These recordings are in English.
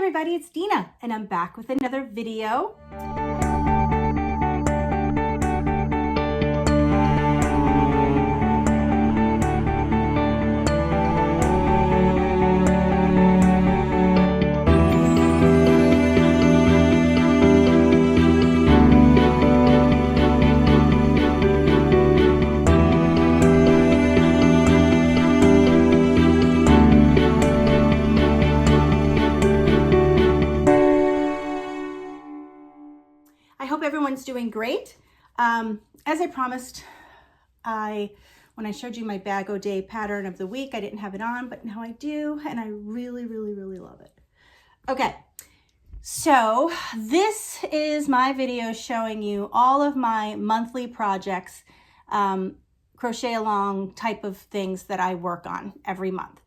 everybody, it's Dina, and I'm back with another video. I hope everyone's doing great. As I promised, when I showed you my Bag O Day pattern of the week, I didn't have it on, but now I do, and I really love it. Okay, so this is my video showing you all of my monthly projects, crochet along type of things that I work on every month.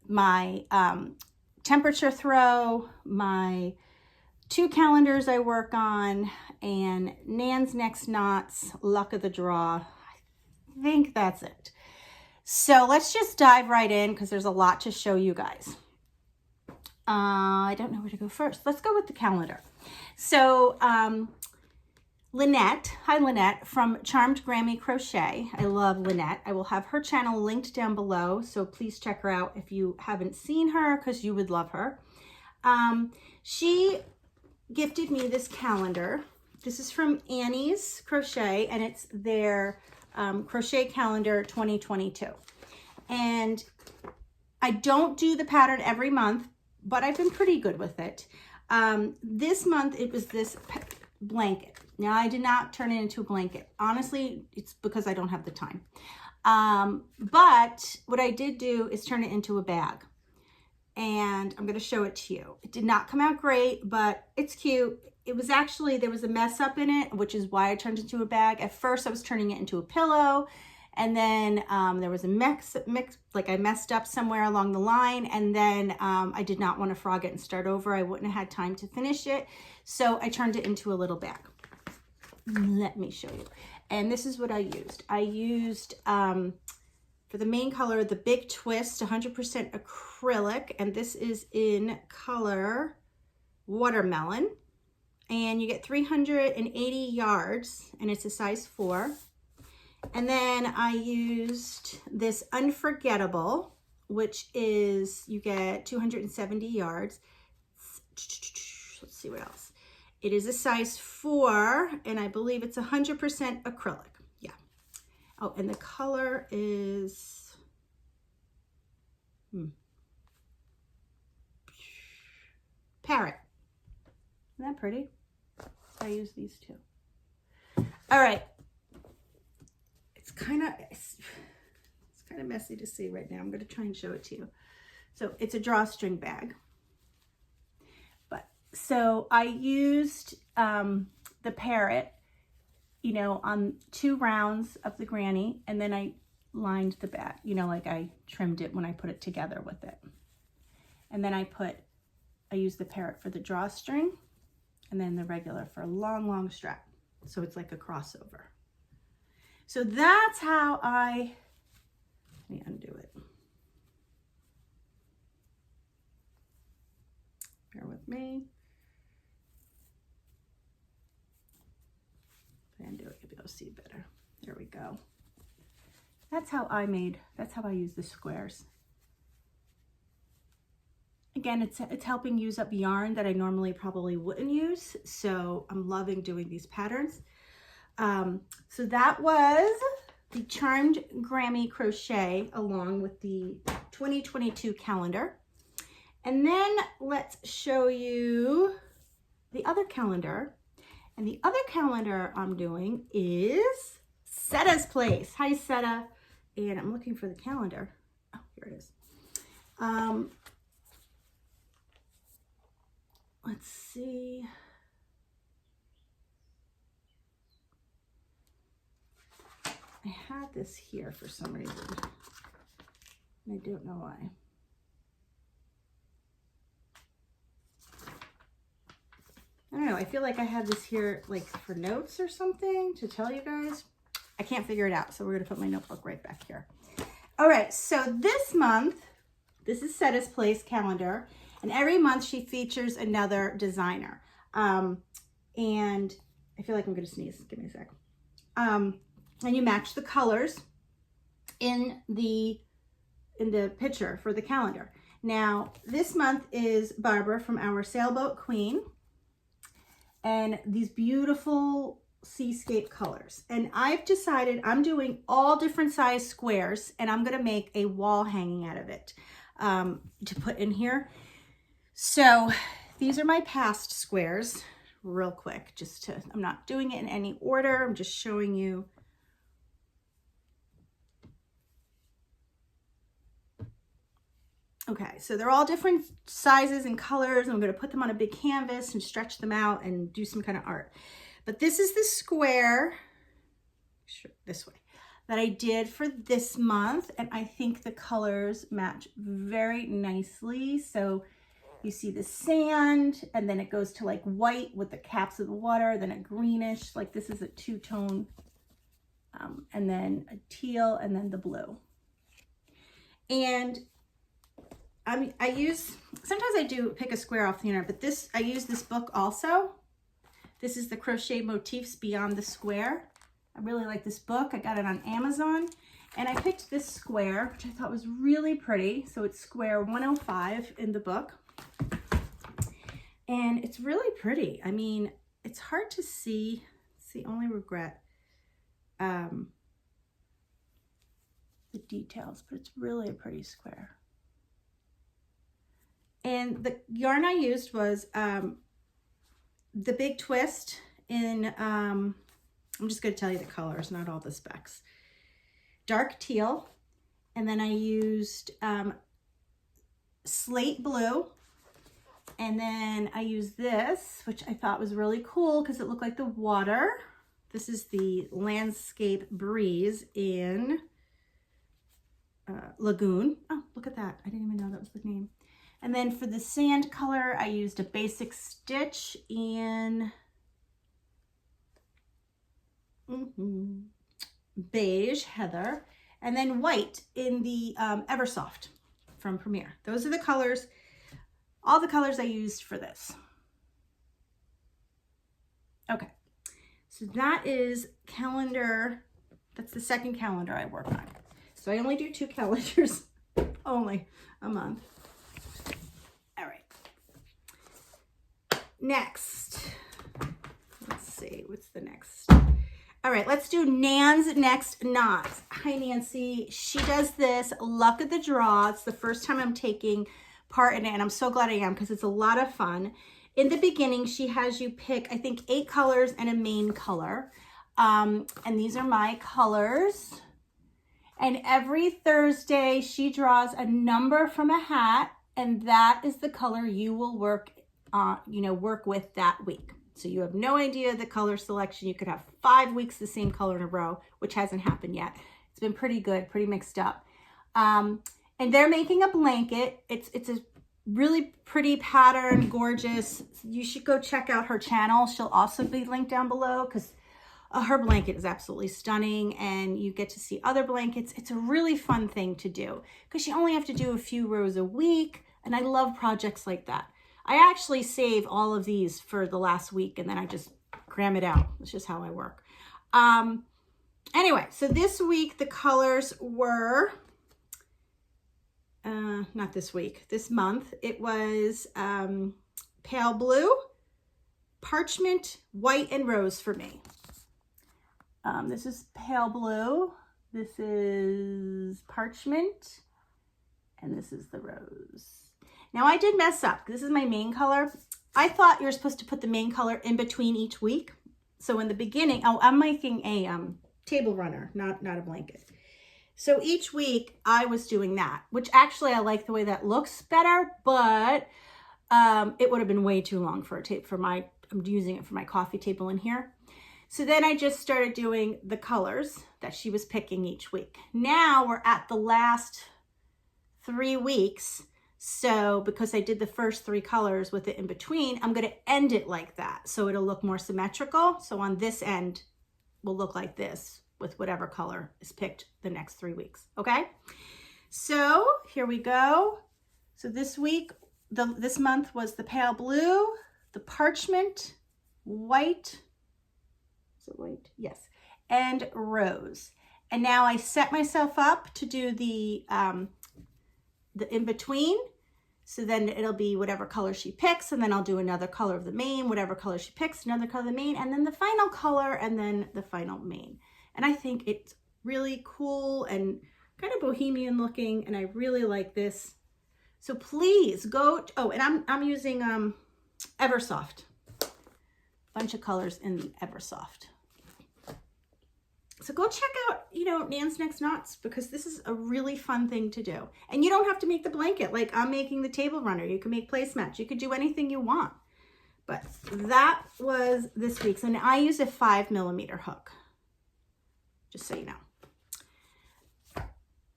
My temperature throw, my 2 calendars I work on, and Nan's Next Knots, luck of the draw. I think that's it. So let's just dive right in because there's a lot to show you guys. I don't know where to go first. Let's go with the calendar. So Lynette, hi Lynette, from Charmed Grammy Crochet. I love Lynette. I will have her channel linked down below, so please check her out if you haven't seen her because you would love her. She gifted me this calendar. This is from Annie's Crochet, and it's their crochet calendar 2022. And I don't do the pattern every month, but I've been pretty good with it. This month it was this blanket. Now I did not turn it into a blanket. Honestly, it's because I don't have the time. But what I did do is turn it into a bag. And I'm going to show it to you. It did not come out great, but it's cute. It was actually, there was a mess up in it, which is why I turned it into a bag. At first I was turning it into a pillow, and then there was a mix, like I messed up somewhere along the line, and then I did not want to frog it and start over. I wouldn't have had time to finish it, so I turned it into a little bag. Let me show you. And this is what I used. I used, for the main color, the Big Twist 100% acrylic, and this is in color Watermelon. And you get 380 yards, and it's a size 4. And then I used this Unforgettable, which is, you get 270 yards. Let's see what else. It is a size 4, and I believe it's 100% acrylic. Yeah. Oh, and the color is Parrot. Isn't that pretty? I use these two. All right. It's kind of messy to see right now. I'm going to try and show it to you. So it's a drawstring bag. So I used the Parrot, you know, on 2 rounds of the granny, and then I lined the bag, you know, like I trimmed it when I put it together with it. And then I used the Parrot for the drawstring, and then the regular for a long strap. So it's like a crossover. So that's how let me undo it. Bear with me. Undo it, you'll be able to see better. There we go. That's how I use the squares. Again, it's helping use up yarn that I normally probably wouldn't use. So I'm loving doing these patterns. So that was the Charmed Grammy Crochet along with the 2022 calendar. And then let's show you the other calendar. And the other calendar I'm doing is Setta's Place. Hi, Setta. And I'm looking for the calendar. Oh, here it is. Let's see. I had this here for some reason. I don't know why. I don't know, I feel like I had this here like for notes or something to tell you guys. I can't figure it out, so we're gonna put my notebook right back here. All right, so this month, this is Setta's Place calendar, And every month she features another designer. And I feel like I'm gonna sneeze, give me a sec. And you match the colors in the picture for the calendar. Now, this month is Barbara from Our Sailboat Queen, and these beautiful seascape colors. And I've decided I'm doing all different size squares, and I'm gonna make a wall hanging out of it to put in here. So these are my past squares, real quick, I'm not doing it in any order, I'm just showing you. Okay, so they're all different sizes and colors. I'm gonna put them on a big canvas and stretch them out and do some kind of art. But this is the square, this way, that I did for this month. And I think the colors match very nicely. So you see the sand, and then it goes to like white with the caps of the water, then a greenish, like this is a two-tone, and then a teal, and then the blue. And sometimes I do pick a square off the internet, but I use this book also. This is the Crochet Motifs Beyond the Square. I really like this book. I got it on Amazon. And I picked this square, which I thought was really pretty. So it's square 105 in the book. And it's really pretty. I mean, it's hard to see. It's the only regret. The details, but it's really a pretty square. And the yarn I used was the Big Twist in, I'm just going to tell you the colors, not all the specs. Dark teal, and then I used slate blue, and then I used this, which I thought was really cool because it looked like the water. This is the Landscape Breeze in Lagoon. Oh, look at that. I didn't even know that was the name. And then for the sand color, I used a basic stitch in beige heather, and then white in the Eversoft from Premier. Those are the colors, all the colors I used for this. Okay, so that is calendar, that's the second calendar I work on. So I only do 2 calendars only a month. All right. Next, let's see, what's the next? All right, let's do Nan's Next Knots. Hi, Nancy. She does this Luck of the Draw. It's the first time I'm taking part in it, and I'm so glad I am because it's a lot of fun. In the beginning, she has you pick, I think, 8 colors and a main color. And these are my colors. And every Thursday, she draws a number from a hat, and that is the color you will work with that week. So you have no idea the color selection. You could have 5 weeks the same color in a row, which hasn't happened yet. It's been pretty good, pretty mixed up. And they're making a blanket. It's a really pretty pattern, gorgeous. You should go check out her channel. She'll also be linked down below because her blanket is absolutely stunning, and you get to see other blankets. It's a really fun thing to do because you only have to do a few rows a week, and I love projects like that. I actually save all of these for the last week, and then I just cram it out. It's just how I work. Anyway, so this week the colors were, not this week, this month, it was pale blue, parchment, white, and rose for me. This is pale blue, this is parchment, and this is the rose. Now I did mess up. This is my main color. I thought you were supposed to put the main color in between each week. So in the beginning, I'm making a table runner, not a blanket. So each week I was doing that, which actually I like the way that looks better, but it would have been way too long for a tape I'm using it for my coffee table in here. So then I just started doing the colors that she was picking each week. Now we're at the last 3 weeks. So because I did the first 3 colors with it in between, I'm going to end it like that. So it'll look more symmetrical. So on this end will look like this with whatever color is picked the next 3 weeks. Okay. So here we go. So this week this month was the pale blue, the parchment, white, is it white? Yes, and rose. And now I set myself up to do the in between. So then it'll be whatever color she picks, and then I'll do another color of the mane, whatever color she picks, another color of the mane, and then the final color, and then the final mane. And I think it's really cool and kind of bohemian looking, and I really like this. So please go, oh, and I'm using Eversoft. Bunch of colors in Eversoft. So go check out, Nan's Next Knots, because this is a really fun thing to do. And you don't have to make the blanket like I'm making the table runner. You can make placemats. You could do anything you want. But that was this week. So now I use a 5mm hook, just so you know.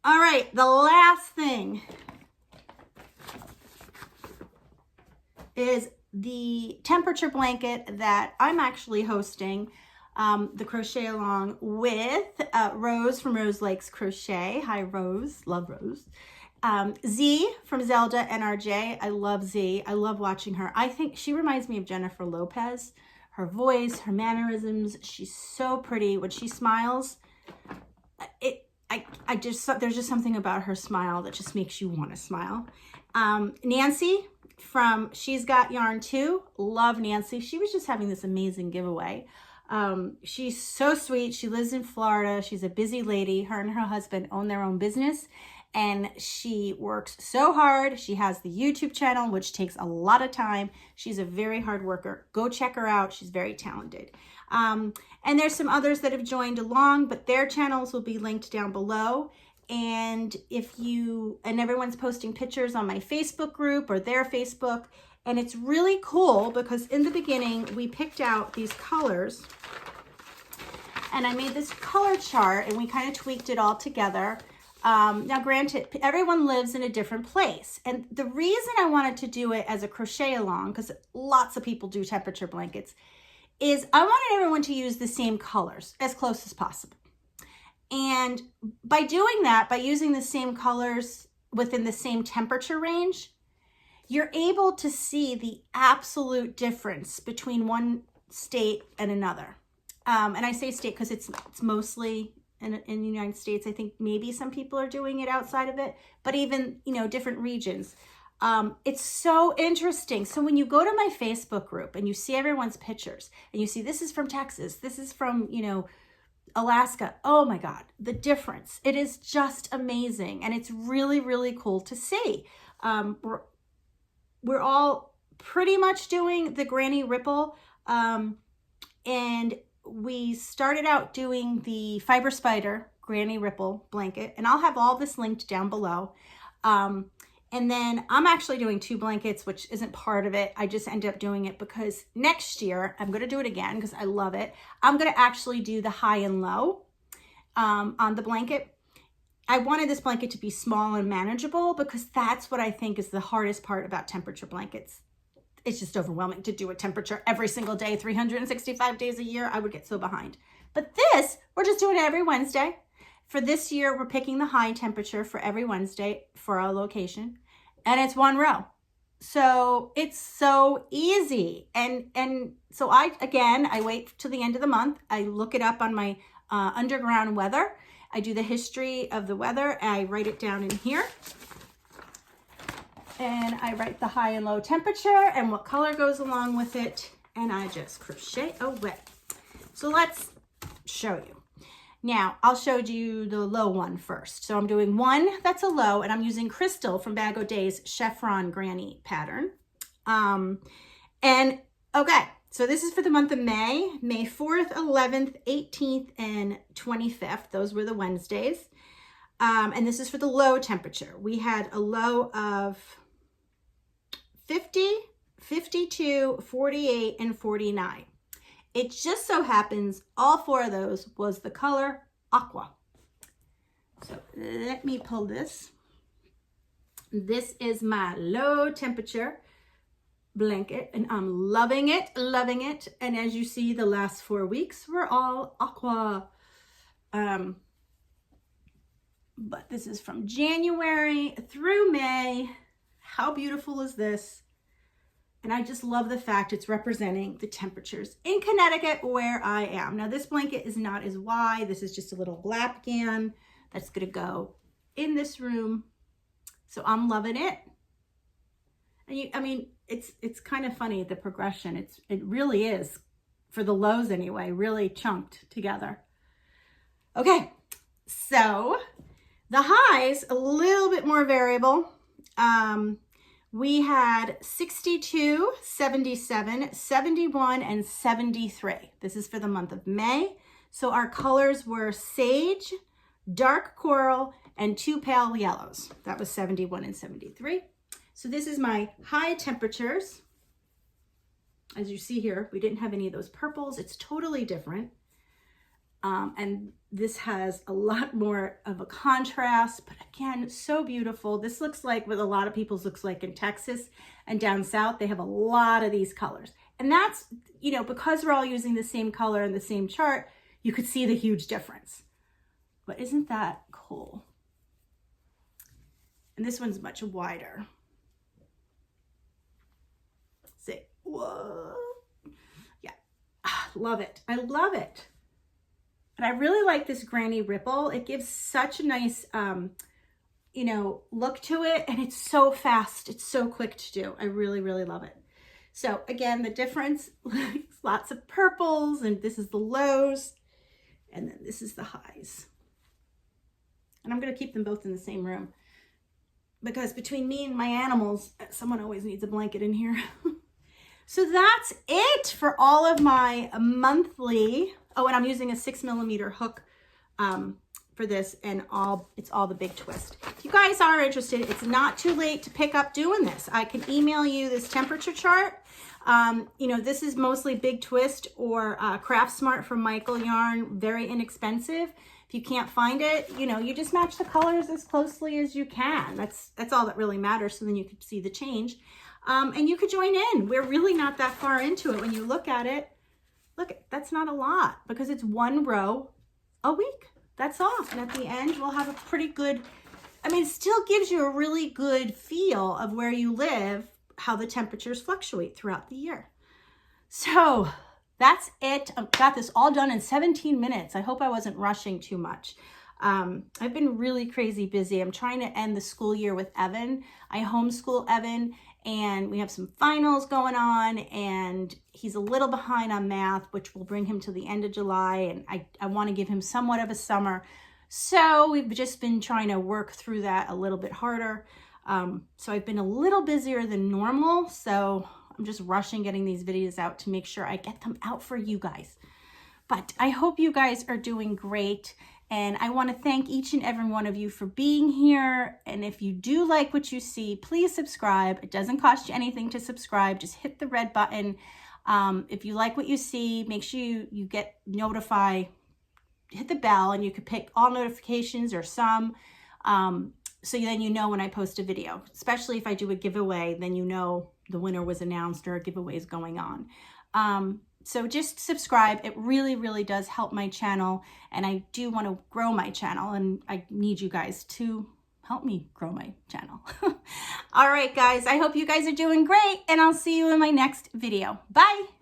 All right, the last thing is the temperature blanket that I'm actually hosting. The crochet along with Rose from Rose Likes Crochet. Hi, Rose. Love Rose. Z from Zelda NRJ. I love Z. I love watching her. I think she reminds me of Jennifer Lopez. Her voice, her mannerisms. She's so pretty. When she smiles, there's just something about her smile that just makes you want to smile. Nancy from She's Got Yarn Too. Love Nancy. She was just having this amazing giveaway. She's so sweet. She lives in Florida. She's a busy lady. Her and her husband own their own business, and she works so hard. She has the YouTube channel, which takes a lot of time. She's a very hard worker. Go check her out. She's very talented. And there's some others that have joined along, but their channels will be linked down below. And everyone's posting pictures on my Facebook group or their Facebook. And it's really cool because in the beginning, we picked out these colors, and I made this color chart, and we kind of tweaked it all together. Now, granted, everyone lives in a different place. And the reason I wanted to do it as a crochet along, because lots of people do temperature blankets, is I wanted everyone to use the same colors as close as possible. And by doing that, by using the same colors within the same temperature range, you're able to see the absolute difference between one state and another. And I say state because it's mostly in the United States. I think maybe some people are doing it outside of it, but even, different regions. It's so interesting. So when you go to my Facebook group and you see everyone's pictures and you see this is from Texas, this is from, Alaska. Oh my God, the difference. It is just amazing. And it's really, really cool to see. We're all pretty much doing the Granny Ripple. And we started out doing the Fiber Spider Granny Ripple blanket. And I'll have all this linked down below. And then I'm actually doing 2 blankets, which isn't part of it. I just ended up doing it because next year, I'm going to do it again because I love it. I'm going to actually do the high and low on the blanket. I wanted this blanket to be small and manageable because that's what I think is the hardest part about temperature blankets. It's just overwhelming to do a temperature every single day, 365 days a year. I would get so behind. But this, we're just doing it every Wednesday. For this year, we're picking the high temperature for every Wednesday for our location, and it's 1 row. So it's so easy. And so I wait till the end of the month. I look it up on my underground weather. I do the history of the weather. I write it down in here. And I write the high and low temperature and what color goes along with it. And I just crochet away. So let's show you. Now, I'll show you the low one first. So I'm doing one that's a low, and I'm using Crystal from Bag O' Day's Chevron Granny pattern. Okay, so this is for the month of May 4th, 11th, 18th, and 25th. Those were the Wednesdays. And this is for the low temperature. We had a low of 50, 52, 48, and 49. It just so happens all 4 of those was the color aqua. So let me pull this. This is my low temperature blanket, and I'm loving it, loving it. And as you see, the last 4 weeks were all aqua. But this is from January through May. How beautiful is this? And I just love the fact it's representing the temperatures in Connecticut where I am. Now this blanket is not as wide. This is just a little Lapgan that's gonna go in this room. So I'm loving it. And I mean, it's kind of funny, the progression. It really is, for the lows anyway, really chunked together. Okay, so the highs, a little bit more variable. We had 62, 77, 71, and 73. This is for the month of May. So our colors were sage, dark coral, and 2 pale yellows. That was 71 and 73. So this is my high temperatures. As you see here, we didn't have any of those purples. It's totally different. And this has a lot more of a contrast, but again, so beautiful. This looks like what a lot of people's looks like in Texas and down south. They have a lot of these colors. And that's, you know, because we're all using the same color and the same chart, you could see the huge difference. But isn't that cool? And this one's much wider. See, whoa. Yeah, love it. I love it. But I really like this granny ripple. It gives such a nice, you know, look to it. And it's so fast. It's so quick to do. I really, really love it. So again, the difference, lots of purples, and this is the lows. And then this is the highs. And I'm going to keep them both in the same room, because between me and my animals, someone always needs a blanket in here. So that's it for all of my monthly. Oh, and I'm using a 6mm hook for this, and it's all the big twist. If you guys are interested, it's not too late to pick up doing this. I can email you this temperature chart. You know, this is mostly Big Twist or Craft Smart from Michael Yarn, very inexpensive. If you can't find it, you know, you just match the colors as closely as you can. That's all that really matters, so then you can see the change. And you could join in. We're really not that far into it. When you look at it, look, that's not a lot, because it's 1 row a week. That's all. And at the end, we'll have a pretty good, I mean, it still gives you a really good feel of where you live, how the temperatures fluctuate throughout the year. So that's it. I've got this all done in 17 minutes. I hope I wasn't rushing too much. I've been really crazy busy. I'm trying to end the school year with Evan. I homeschool Evan, and we have some finals going on, and he's a little behind on math, which will bring him to the end of July. And I want to give him somewhat of a summer. So we've just been trying to work through that a little bit harder. So I've been a little busier than normal. So I'm just rushing getting these videos out to make sure I get them out for you guys. But I hope you guys are doing great. And I want to thank each and every one of you for being here. And if you do like what you see, please subscribe. It doesn't cost you anything to subscribe. Just hit the red button. If you like what you see, make sure you get notified. Hit the bell, and you could pick all notifications or some. So then you know when I post a video, especially if I do a giveaway, then you know the winner was announced or a giveaway is going on. So just subscribe. It really, really does help my channel. And I do want to grow my channel, and I need you guys to help me grow my channel. All right, guys, I hope you guys are doing great, and I'll see you in my next video. Bye.